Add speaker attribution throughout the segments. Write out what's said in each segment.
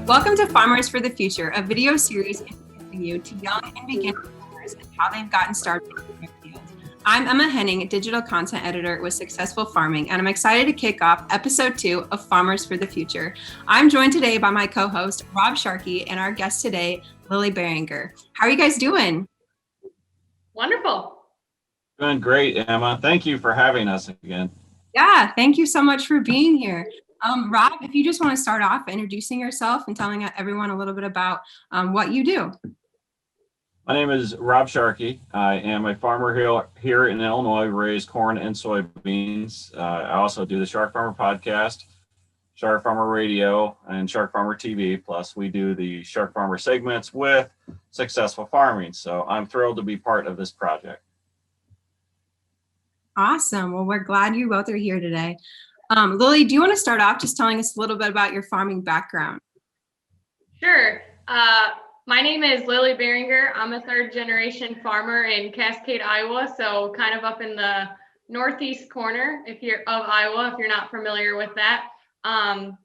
Speaker 1: Welcome to Farmers for the Future, a video series introducing you to young and beginning farmers and how they've gotten started in their field. I'm Emma Henning, digital content editor with Successful Farming, and I'm excited to kick off episode 2 of Farmers for the Future. I'm joined today by my co-host, Rob Sharkey, and our guest today, Lillie Beringer. How are you guys doing?
Speaker 2: Wonderful.
Speaker 3: Doing great, Emma. Thank you for having us again.
Speaker 1: Yeah, thank you so much for being here. Rob, if you just want to start off introducing yourself and telling everyone a little bit about what you do.
Speaker 3: My name is Rob Sharkey. I am a farmer here in Illinois, raise corn and soybeans. I also do the Shark Farmer podcast, Shark Farmer Radio, and Shark Farmer TV. Plus, we do the Shark Farmer segments with Successful Farming. So I'm thrilled to be part of this project.
Speaker 1: Awesome. Well, we're glad you both are here today. Lillie, do you want to start off just telling us a little bit about your farming background?
Speaker 2: Sure. My name is Lillie Beringer. I'm a third generation farmer in Cascade, Iowa. So kind of up in the northeast corner of Iowa, if you're not familiar with that. I'm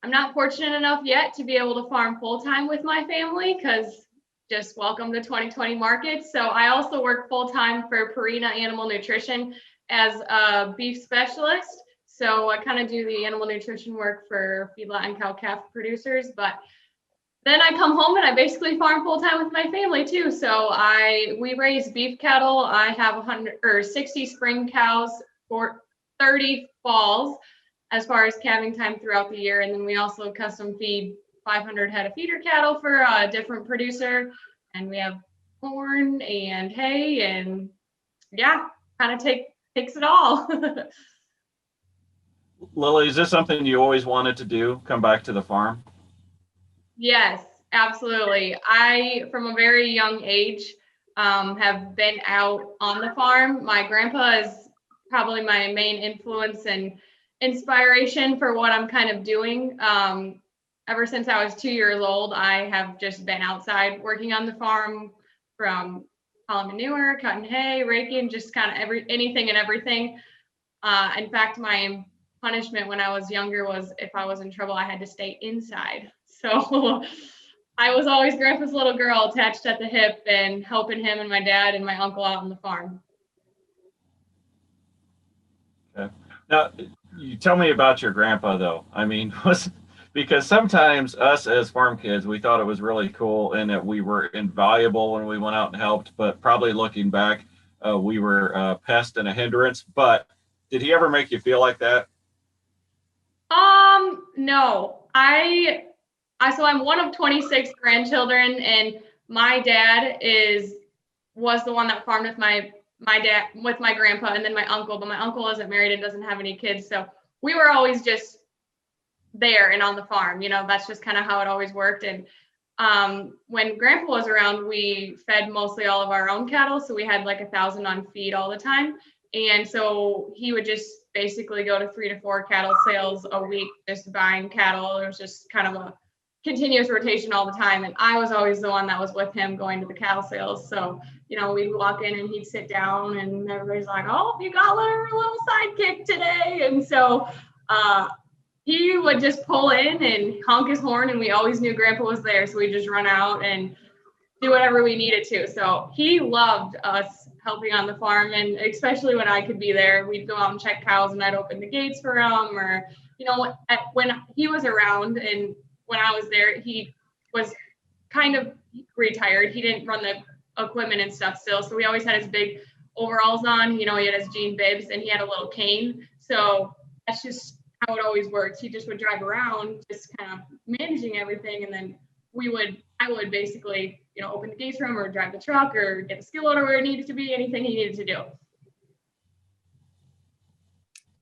Speaker 2: not fortunate enough yet to be able to farm full-time with my family because just welcome to 2020 markets. So I also work full-time for Purina Animal Nutrition as a beef specialist. So I kind of do the animal nutrition work for feedlot and cow-calf producers, but then I come home and I basically farm full-time with my family too. So we raise beef cattle. I have 60 spring cows, 30 falls as far as calving time throughout the year. And then we also custom feed 500 head of feeder cattle for a different producer. And we have corn and hay and yeah, kind of takes it all.
Speaker 3: Lillie, is this something you always wanted to do, come back to the farm?
Speaker 2: Yes, absolutely. I, from a very young age, have been out on the farm. My grandpa is probably my main influence and inspiration for what I'm kind of doing. Ever since I was 2 years old, I have just been outside working on the farm, from hauling manure, cutting hay, raking, just kind of anything and everything. In fact, my punishment when I was younger was if I was in trouble, I had to stay inside. So I was always grandpa's little girl attached at the hip and helping him and my dad and my uncle out on the farm.
Speaker 3: Okay. Now, you tell me about your grandpa, though. I mean, because sometimes us as farm kids, we thought it was really cool and that we were invaluable when we went out and helped, but probably looking back, we were a pest and a hindrance. But did he ever make you feel like that?
Speaker 2: No, so I'm one of 26 grandchildren, and my dad was the one that farmed with my dad, with my grandpa, and then my uncle, but my uncle isn't married and doesn't have any kids. So we were always just there and on the farm, that's just kind of how it always worked. And when grandpa was around, we fed mostly all of our own cattle. So we had like 1,000 on feed all the time. And so he would just basically go to 3 to 4 cattle sales a week, just buying cattle. It was just kind of a continuous rotation all the time. And I was always the one that was with him going to the cattle sales. So, we'd walk in and he'd sit down and everybody's like, oh, you got a little sidekick today. And so he would just pull in and honk his horn, and we always knew grandpa was there. So we'd just run out and do whatever we needed to. So he loved us helping on the farm, and especially when I could be there, we'd go out and check cows and I'd open the gates for him, or, when he was around and when I was there, he was kind of retired. He didn't run the equipment and stuff still. So we always had his big overalls on, he had his jean bibs and he had a little cane. So that's just how it always works. He just would drive around, just kind of managing everything. And then I would basically, open the gates for him or drive the truck or get the skid loader where it needed to be, anything he needed to do.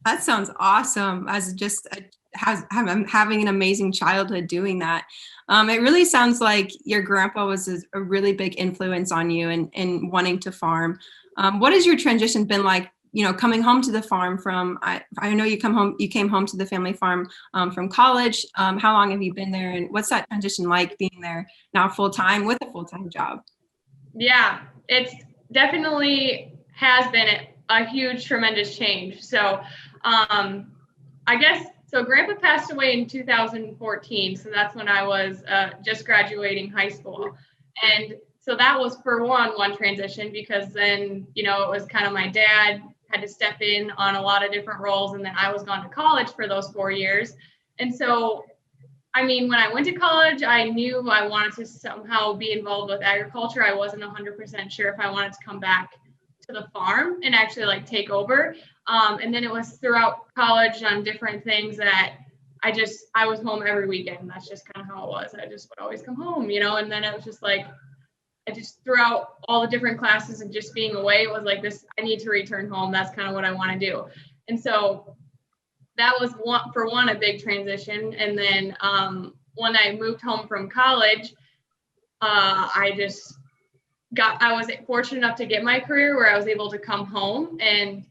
Speaker 1: That sounds awesome. As just having an amazing childhood doing that. It really sounds like your grandpa was a really big influence on you and wanting to farm. What has your transition been like, coming home to the farm from, I know you came home to the family farm from college. How long have you been there, and what's that transition like being there now full-time with a full-time job?
Speaker 2: Yeah, it's definitely has been a huge, tremendous change. So I guess So Grandpa passed away in 2014. So that's when I was just graduating high school. And so that was for one transition, because then, it was kind of my dad had to step in on a lot of different roles. And then I was gone to college for those 4 years. And so, when I went to college, I knew I wanted to somehow be involved with agriculture. I wasn't 100% sure if I wanted to come back to the farm and actually take over. And then it was throughout college on different things that I was home every weekend. That's just kind of how it was. I just would always come home, and then it was just I just throughout all the different classes and just being away, it was like this, I need to return home. That's kind of what I want to do. And so that was a big transition. And then when I moved home from college, I was fortunate enough to get my career where I was able to come home and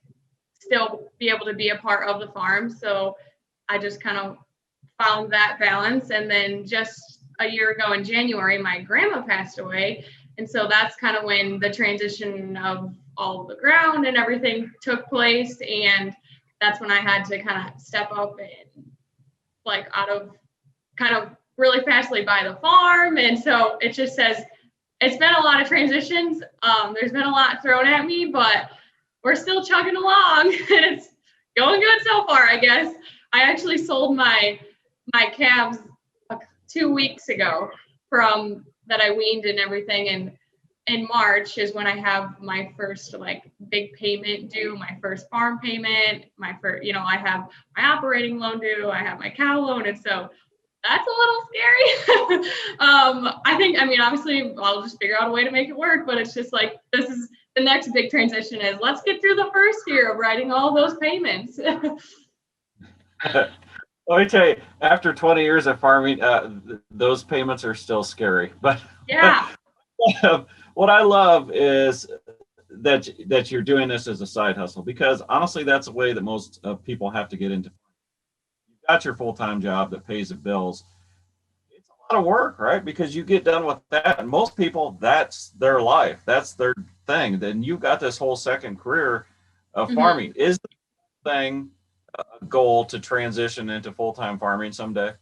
Speaker 2: still be able to be a part of the farm. So I just kind of found that balance. And then just a year ago in January, my grandma passed away. And so that's kind of when the transition of all of the ground and everything took place. And that's when I had to kind of step up and out of kind of really fastly buy the farm. And so it just says, it's been a lot of transitions. There's been a lot thrown at me, but we're still chugging along. It's going good so far, I guess. I actually sold my calves 2 weeks ago from that I weaned and everything. And in March is when I have my first big payment due, my first farm payment, my first, I have my operating loan due, I have my cow loan. And so that's a little scary. I think, obviously I'll just figure out a way to make it work, but it's just this is the next big transition is let's get through the first year of writing all those payments.
Speaker 3: Let me tell you, after 20 years of farming, those payments are still scary. But
Speaker 2: yeah,
Speaker 3: what I love is that you're doing this as a side hustle, because honestly, that's the way that most people have to get into. You've got your full-time job that pays the bills. It's a lot of work, right? Because you get done with that, and most people, that's their life, that's their thing. Then you've got this whole second career of farming. Is the thing a goal to transition into full-time farming someday?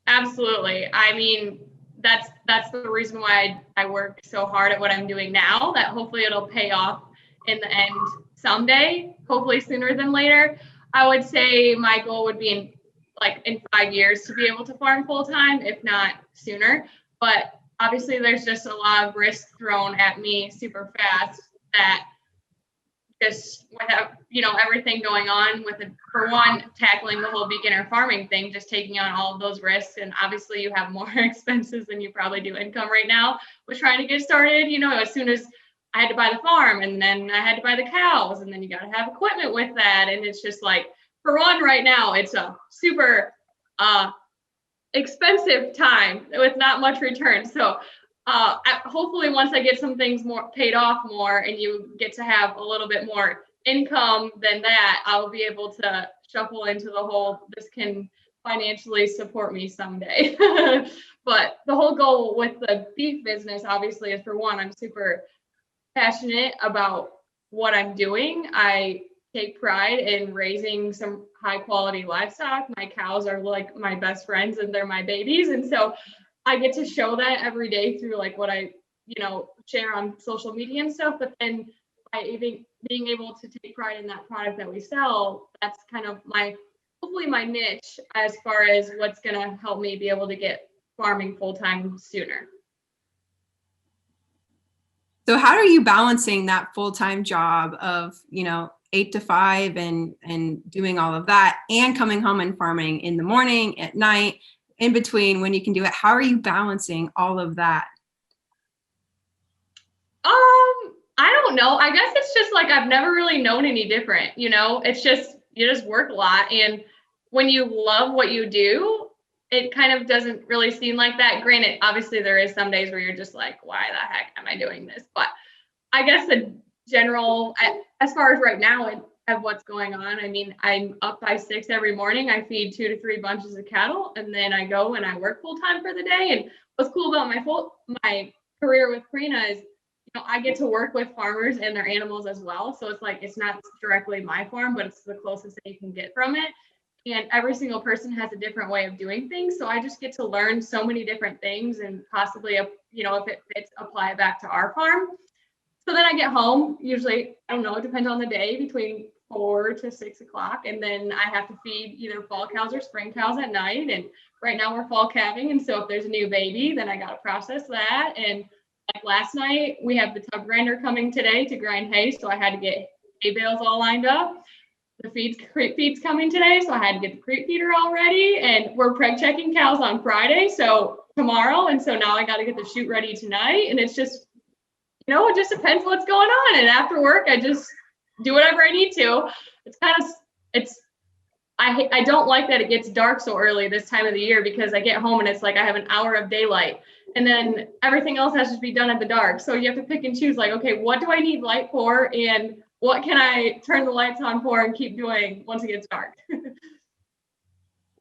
Speaker 2: Absolutely. That's the reason why I work so hard at what I'm doing now, that hopefully it'll pay off in the end someday, hopefully sooner than later. I would say my goal would be in 5 years to be able to farm full time, if not sooner. But obviously there's just a lot of risk thrown at me super fast that just without, everything going on with it, for one, tackling the whole beginner farming thing, just taking on all of those risks. And obviously you have more expenses than you probably do income right now with trying to get started. As soon as I had to buy the farm, and then I had to buy the cows, and then you got to have equipment with that. And it's just for one, right now, it's a super expensive time with not much return. So hopefully once I get some things more paid off more and you get to have a little bit more income than that, I'll be able to shuffle into the whole, this can financially support me someday. But the whole goal with the beef business, obviously, is for one, I'm super passionate about what I'm doing. I take pride in raising some high quality livestock. My cows are my best friends and they're my babies. And so I get to show that every day through what I, share on social media and stuff. But then by even being able to take pride in that product that we sell, that's kind of hopefully my niche as far as what's going to help me be able to get farming full time sooner.
Speaker 1: So how are you balancing that full-time job of, 8 to 5 and doing all of that, and coming home and farming in the morning, at night, in between when you can do it? How are you balancing all of that?
Speaker 2: I don't know. I guess it's just I've never really known any different, it's just, you just work a lot. And when you love what you do, it kind of doesn't really seem like that. Granted, obviously there is some days where you're just why the heck am I doing this? But I guess the general, as far as right now of what's going on, I'm up by 6 every morning. I feed 2 to 3 bunches of cattle, and then I go and I work full time for the day. And what's cool about my career with Karina is, I get to work with farmers and their animals as well. So it's it's not directly my farm, but it's the closest that you can get from it. and every single person has a different way of doing things. So I just get to learn so many different things and possibly, you know, if it fits, apply it back to our farm. So then I get home, usually, I don't know, it depends on the day, between 4 to 6 o'clock. And then I have to feed either fall cows or spring cows at night. And right now we're fall calving. And so if there's a new baby, then I got to process that. And like last night, we have the tub grinder coming today to grind hay. So I had to get hay bales all lined up. The crate feed's coming today, so I had to get the crate feeder all ready. And we're preg checking cows on Friday, so tomorrow. And so now I got to get the chute ready tonight. And it's just, you know, it just depends what's going on. And after work, I just do whatever I need to. It's kind of, I don't like that it gets dark so early this time of the year, because I get home and it's like I have an hour of daylight and then everything else has to be done in the dark. So you have to pick and choose, like, okay, what do I need light for? And what can I turn the lights on for and keep doing once it gets dark?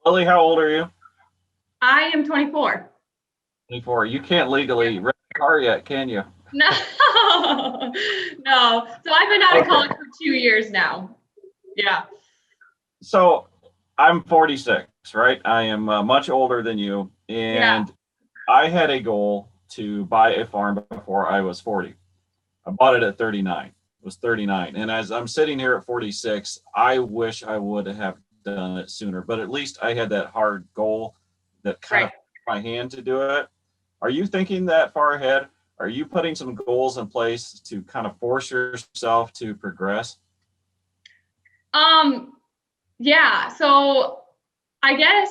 Speaker 3: Lillie, how old are you?
Speaker 2: I am 24.
Speaker 3: 24. You can't legally rent a car yet, can you?
Speaker 2: No, no. So I've been out of college for 2 years now. Yeah.
Speaker 3: So I'm 46, right? I am much older than you. And I had a goal to buy a farm before I was 40. I bought it at 39. Was 39. And as I'm sitting here at 46, I wish I would have done it sooner, but at least I had that hard goal that kind of put my hand to do it. Are you thinking that far ahead? Are you putting some goals in place to kind of force yourself to progress?
Speaker 2: Yeah. So I guess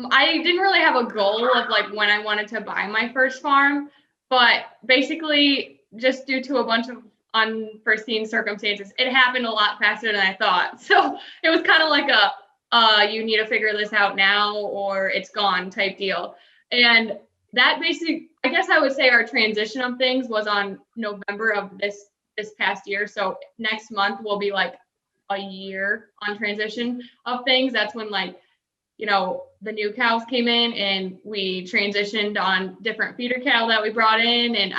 Speaker 2: I didn't really have a goal of like when I wanted to buy my first farm, but basically just due to a bunch of unforeseen circumstances, it happened a lot faster than I thought. So it was kind of like you need to figure this out now or it's gone type deal. And that basically, I guess I would say our transition of things was on November of this past year. So next month will be like a year on transition of things. That's when, like, you know, the new cows came in and we transitioned on different feeder cattle that we brought in. And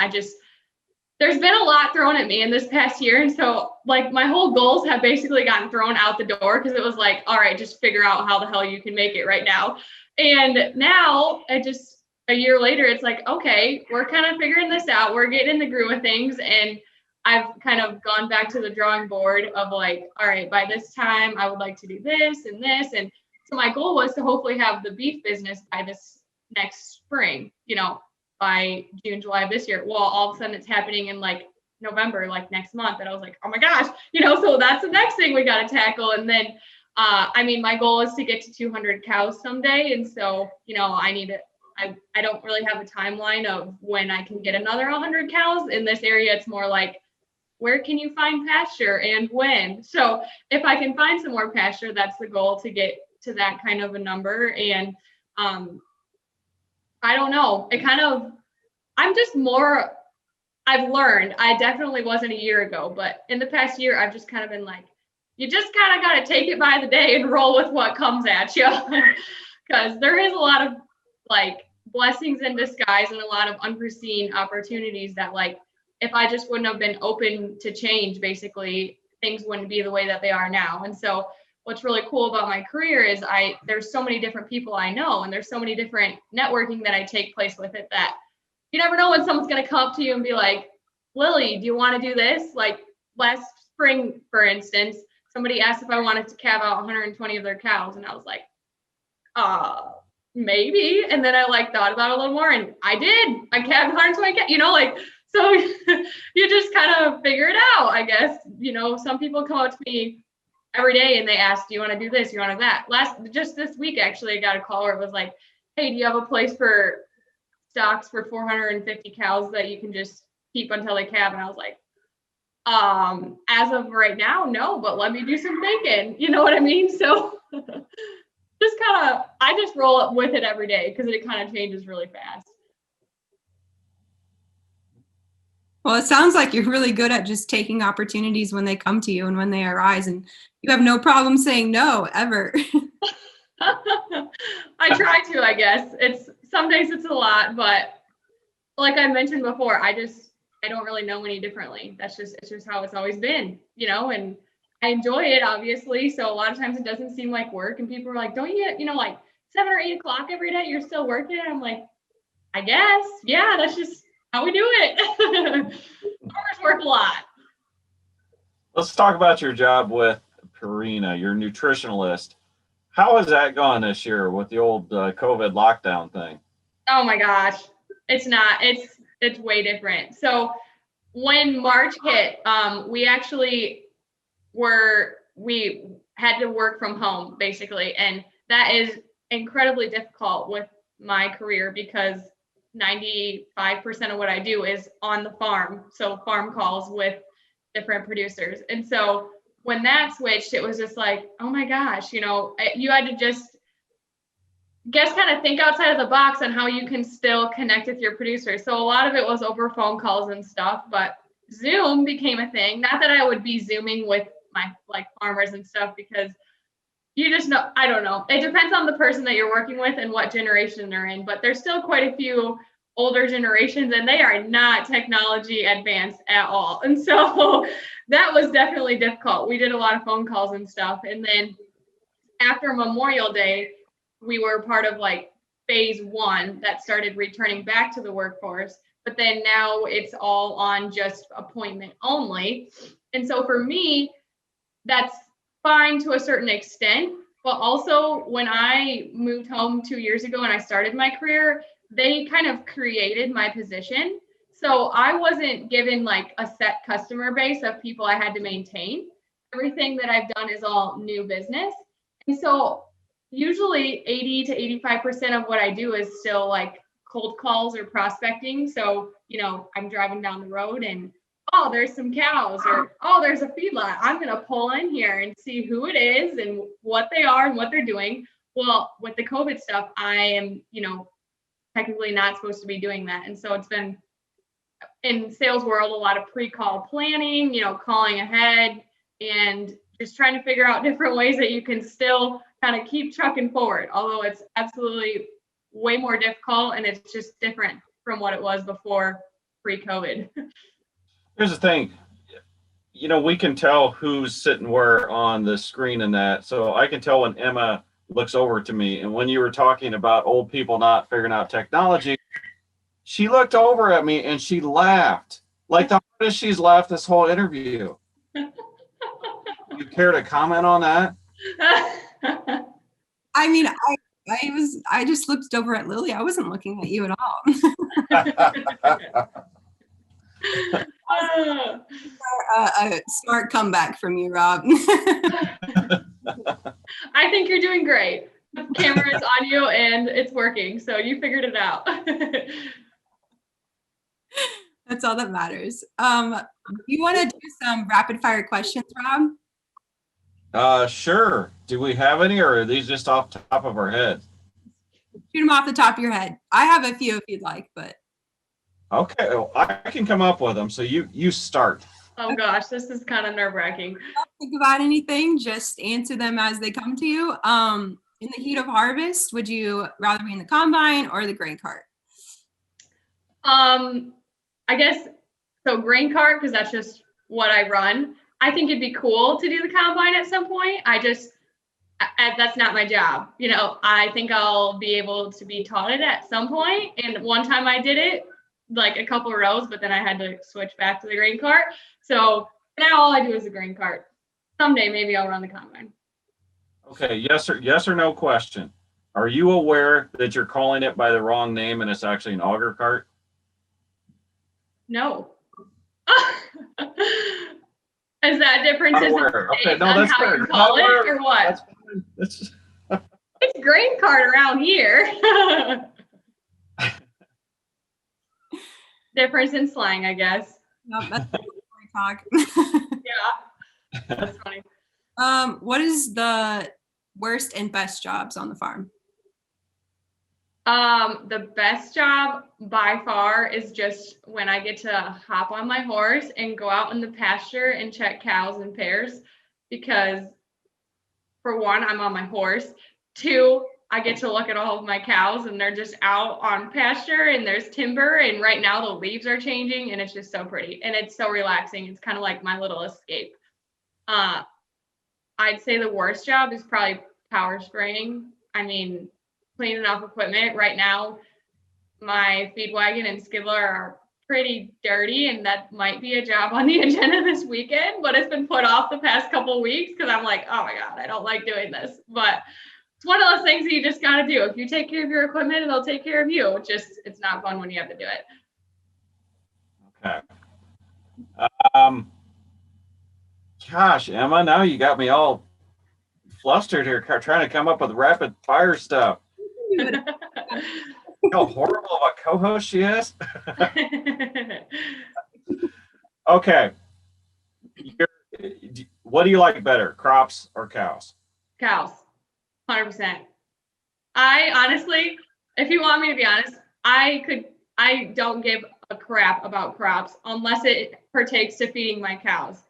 Speaker 2: there's been a lot thrown at me in this past year. And so like my whole goals have basically gotten thrown out the door, because it was like, all right, just figure out how the hell you can make it right now. And now a year later, it's like, okay, we're kind of figuring this out. We're getting in the groove of things. And I've kind of gone back to the drawing board of like, all right, by this time I would like to do this and this. And so my goal was to hopefully have the beef business by this next spring, you know, by June, July of this year. Well, all of a sudden it's happening in like November, like next month. And I was like, oh my gosh, you know, so that's the next thing we got to tackle. And then, I mean, my goal is to get to 200 cows someday. And so, you know, I don't really have a timeline of when I can get another 100 cows in this area. It's more like, where can you find pasture and when? So if I can find some more pasture, that's the goal, to get to that kind of a number. And, I don't know. I've learned. I definitely wasn't a year ago, but in the past year, I've just kind of been like, you just kind of got to take it by the day and roll with what comes at you. Because there is a lot of like blessings in disguise and a lot of unforeseen opportunities that, like, if I just wouldn't have been open to change, basically things wouldn't be the way that they are now. And so what's really cool about my career is there's so many different people I know, and there's so many different networking that I take place with it, that you never know when someone's going to come up to you and be like, Lillie, do you want to do this? Like last spring, for instance, somebody asked if I wanted to calve out 120 of their cows. And I was like, maybe. And then I like thought about it a little more, and I did. I calved 120 cows, you know, like, so you just kind of figure it out, I guess. You know, some people come up to me every day and they ask, do you want to do this? You want to that? Just this week, actually, I got a call where it was like, hey, do you have a place for stocks for 450 cows that you can just keep until they calve? And I was like, as of right now, no, but let me do some thinking. You know what I mean? So I just roll up with it every day, because it kind of changes really fast.
Speaker 1: Well, it sounds like you're really good at just taking opportunities when they come to you and when they arise, and you have no problem saying no ever.
Speaker 2: I try to, I guess. Some days it's a lot, but like I mentioned before, I don't really know any differently. It's just how it's always been, you know, and I enjoy it, obviously. So a lot of times it doesn't seem like work. And people are like, don't you, like 7 or 8 o'clock every day, you're still working? I'm like, I guess. Yeah, that's just how we do it. Farmers work a lot.
Speaker 3: Let's talk about your job with Purina, your nutritionalist. How has that gone this year with the old COVID lockdown thing?
Speaker 2: Oh my gosh. It's not. It's way different. So when March hit, we actually we had to work from home basically, and that is incredibly difficult with my career because 95% of what I do is on the farm, so farm calls with different producers. And so when that switched, it was just like, oh my gosh, you had to just kind of think outside of the box on how you can still connect with your producers. So a lot of it was over phone calls and stuff, but Zoom became a thing. Not that I would be Zooming with my farmers and stuff, because you just know, I don't know. It depends on the person that you're working with and what generation they're in, but there's still quite a few older generations and they are not technology advanced at all. And so that was definitely difficult. We did a lot of phone calls and stuff. And then after Memorial Day, we were part of phase 1 that started returning back to the workforce. But then now it's all on just appointment only. And so for me, that's fine to a certain extent. But also when I moved home 2 years ago and I started my career, they kind of created my position. So I wasn't given a set customer base of people I had to maintain. Everything that I've done is all new business. And so usually 80 to 85% of what I do is still cold calls or prospecting. So, I'm driving down the road and, oh, there's some cows, or, oh, there's a feedlot. I'm going to pull in here and see who it is and what they are and what they're doing. Well, with the COVID stuff, I am, technically not supposed to be doing that. And so it's been in sales world, a lot of pre-call planning, calling ahead and just trying to figure out different ways that you can still kind of keep trucking forward. Although it's absolutely way more difficult and it's just different from what it was before pre-COVID.
Speaker 3: Here's the thing, we can tell who's sitting where on the screen and that. So I can tell when Emma looks over to me, and when you were talking about old people not figuring out technology, she looked over at me and she laughed like the hardest she's laughed this whole interview. You care to comment on that?
Speaker 1: I mean, I just looked over at Lillie. I wasn't looking at you at all. A smart comeback from you, Rob.
Speaker 2: I think you're doing great. The camera is on you and it's working, so you figured it out.
Speaker 1: That's all that matters. You want to do some rapid fire questions, Rob?
Speaker 3: Sure. Do we have any, or are these just off the top of our head?
Speaker 1: Shoot them off the top of your head. I have a few if you'd like, but.
Speaker 3: Okay, well, I can come up with them. So you start.
Speaker 2: Oh gosh, this is kind of nerve-wracking.
Speaker 1: Don't think about anything, just answer them as they come to you. In the heat of harvest, would you rather be in the combine or the grain cart?
Speaker 2: I guess so, grain cart, because that's just what I run. I think it'd be cool to do the combine at some point. That's not my job. I think I'll be able to be taught it at some point. And one time I did it, a couple of rows, but then I had to switch back to the grain cart. So now all I do is the grain cart. Someday maybe I'll run the combine.
Speaker 3: Okay, yes or no question. Are you aware that you're calling it by the wrong name and it's actually an auger cart?
Speaker 2: No. Is that difference in how you call it or what?
Speaker 3: It's
Speaker 2: grain cart around here. Difference in slang, I guess.
Speaker 1: No, that's talk.
Speaker 2: Yeah, that's funny.
Speaker 1: What is the worst and best jobs on the farm?
Speaker 2: The best job by far is just when I get to hop on my horse and go out in the pasture and check cows in pairs, because for one, I'm on my horse. Two, I get to look at all of my cows and they're just out on pasture and there's timber, and right now the leaves are changing and it's just so pretty and it's so relaxing. It's kind of like my little escape. I'd say the worst job is probably power spraying. I mean, cleaning off equipment. Right now, my feed wagon and skidler are pretty dirty, and that might be a job on the agenda this weekend, but it's been put off the past couple of weeks because I'm like, oh my God, I don't like doing this. But it's one of those things that you just got to do. If you take care of your equipment, it'll take care of you. It's not fun when you have to do it.
Speaker 3: Okay. Gosh, Emma, now you got me all flustered here, trying to come up with rapid fire stuff. How horrible of a co-host she is. Okay. What do you like better, crops or cows?
Speaker 2: Cows, 100%. I honestly, if you want me to be honest, I don't give a crap about crops unless it partakes to feeding my cows.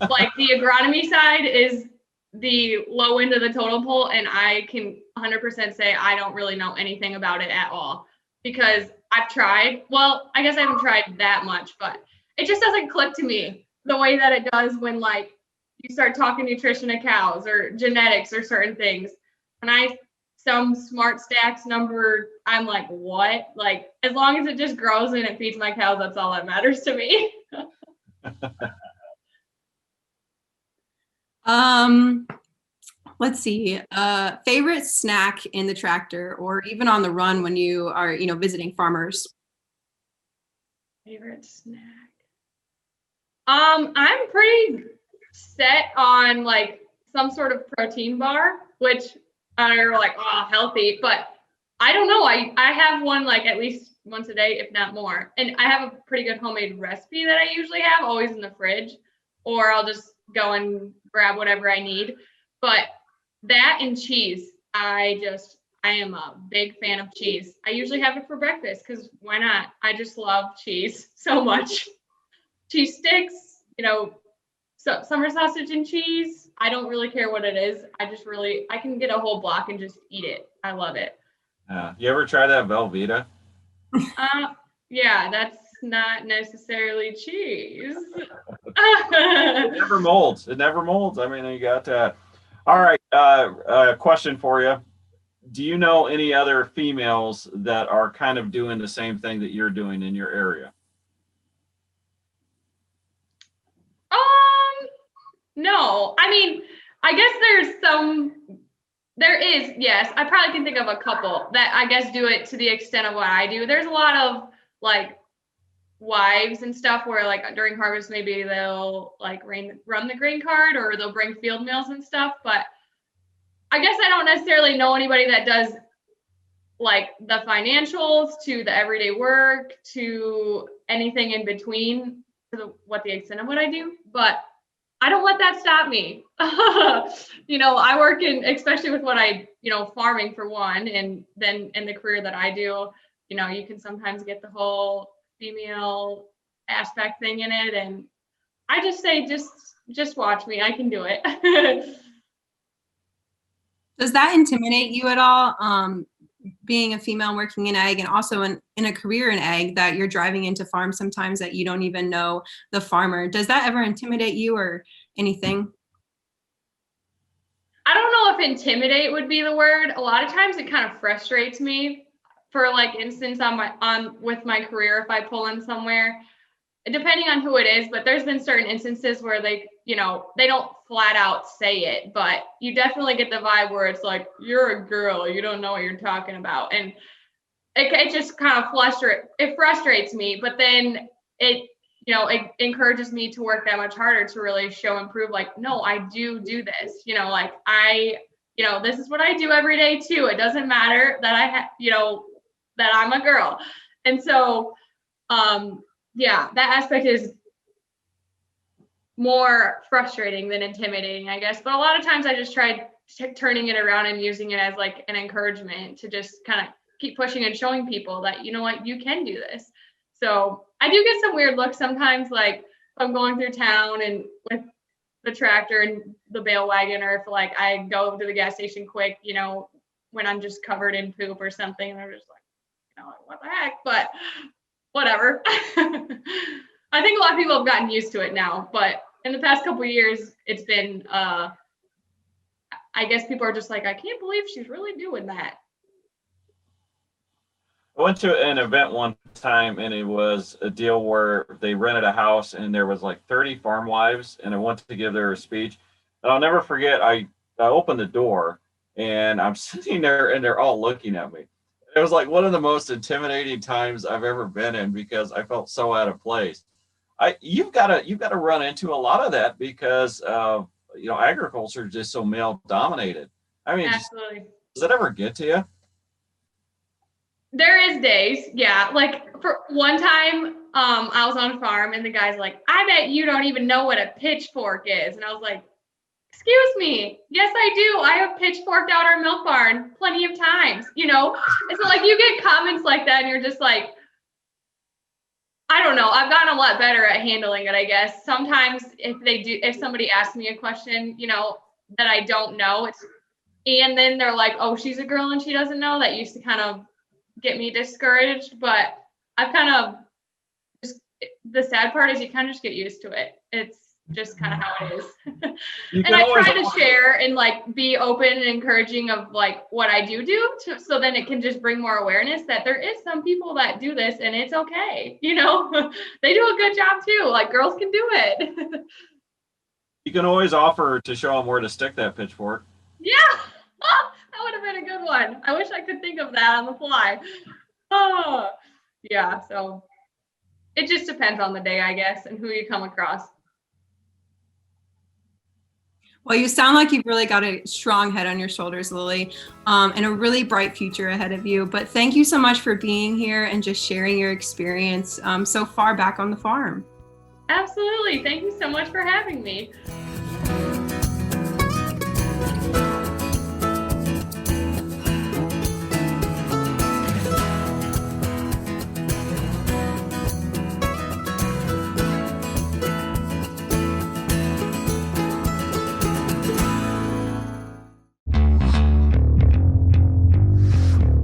Speaker 2: Like the agronomy side is the low end of the totem pole, and I can 100% say I don't really know anything about it at all because I've tried. Well, I guess I haven't tried that much, but it just doesn't click to me the way that it does when like you start talking nutrition to cows or genetics or certain things. When some smart stacks number, I'm like, what? Like, as long as it just grows and it feeds my cows, that's all that matters to me.
Speaker 1: Let's see. Favorite snack in the tractor or even on the run when you are, visiting farmers?
Speaker 2: Favorite snack. I'm pretty set on like some sort of protein bar, which are like, oh, healthy, but I don't know. I have one like at least once a day, if not more. And I have a pretty good homemade recipe that I usually have always in the fridge, or I'll just go and grab whatever I need. But that and cheese, I am a big fan of cheese. I usually have it for breakfast because why not? I just love cheese so much. Cheese sticks, so summer sausage and cheese. I don't really care what it is. I can get a whole block and just eat it. I love it.
Speaker 3: You ever try that Velveeta?
Speaker 2: Yeah, that's not necessarily cheese.
Speaker 3: It never molds. It never molds. I mean, you got that. All right. A question for you. Do you know any other females that are kind of doing the same thing that you're doing in your area?
Speaker 2: No. I mean, I guess there is, yes. I probably can think of a couple that I guess do it to the extent of what I do. There's a lot of like wives and stuff where like during harvest, maybe they'll like run the grain cart or they'll bring field meals and stuff. But I guess I don't necessarily know anybody that does like the financials to the everyday work to anything in between to what the extent of what I do. But I don't let that stop me. I work especially with what farming for one, and then in the career that I do, you can sometimes get the whole female aspect thing in it. And I just say, just watch me. I can do it.
Speaker 1: Does that intimidate you at all? Being a female working in ag and also in a career in ag that you're driving into farms sometimes that you don't even know the farmer. Does that ever intimidate you or anything?
Speaker 2: I don't know if intimidate would be the word. A lot of times it kind of frustrates me. For like instance with my career, if I pull in somewhere, depending on who it is, but there's been certain instances where they don't flat out say it, but you definitely get the vibe where it's like, you're a girl, you don't know what you're talking about. And it just kind of frustrates me, but then it encourages me to work that much harder to really show and prove like, no, I do this, like this is what I do every day too. It doesn't matter that that I'm a girl. And so, yeah, that aspect is more frustrating than intimidating, I guess. But a lot of times I just tried turning it around and using it as like an encouragement to just kind of keep pushing and showing people that, you know what, you can do this. So I do get some weird looks sometimes, like if I'm going through town and with the tractor and the bale wagon, or if like I go to the gas station quick, when I'm just covered in poop or something, and they're just like, what the heck? But whatever. I think a lot of people have gotten used to it now, but in the past couple of years, it's been I guess people are just like, I can't believe she's really doing that.
Speaker 3: I went to an event one time and it was a deal where they rented a house and there was like 30 farm wives and I went to give their speech. And I'll never forget, I opened the door and I'm sitting there and they're all looking at me. It was like one of the most intimidating times I've ever been in because I felt so out of place. You've got to run into a lot of that because agriculture is just so male dominated. I mean,
Speaker 2: Absolutely.
Speaker 3: Does it ever get to you?
Speaker 2: There is days, yeah. Like for one time, I was on a farm and the guy's like, I bet you don't even know what a pitchfork is. And I was like, excuse me. Yes, I do. I have pitchforked out our milk barn plenty of times, And so like you get comments like that and you're just like, I don't know. I've gotten a lot better at handling it, I guess. Sometimes if somebody asks me a question, that I don't know, and then they're like, oh, she's a girl and she doesn't know, that used to kind of get me discouraged, but I've kind of the sad part is you kind of just get used to it. It's just kind of how it is. And I try to share and like be open and encouraging of like what I do so then it can just bring more awareness that there is some people that do this and it's okay. They do a good job too. Like girls can do it.
Speaker 3: You can always offer to show them where to stick that pitchfork.
Speaker 2: Yeah. That would have been a good one. I wish I could think of that on the fly. Oh, yeah. So it just depends on the day, I guess, and who you come across.
Speaker 1: Well, you sound like you've really got a strong head on your shoulders, Lillie, and a really bright future ahead of you. But thank you so much for being here and just sharing your experience so far back on the farm.
Speaker 2: Absolutely. Thank you so much for having me.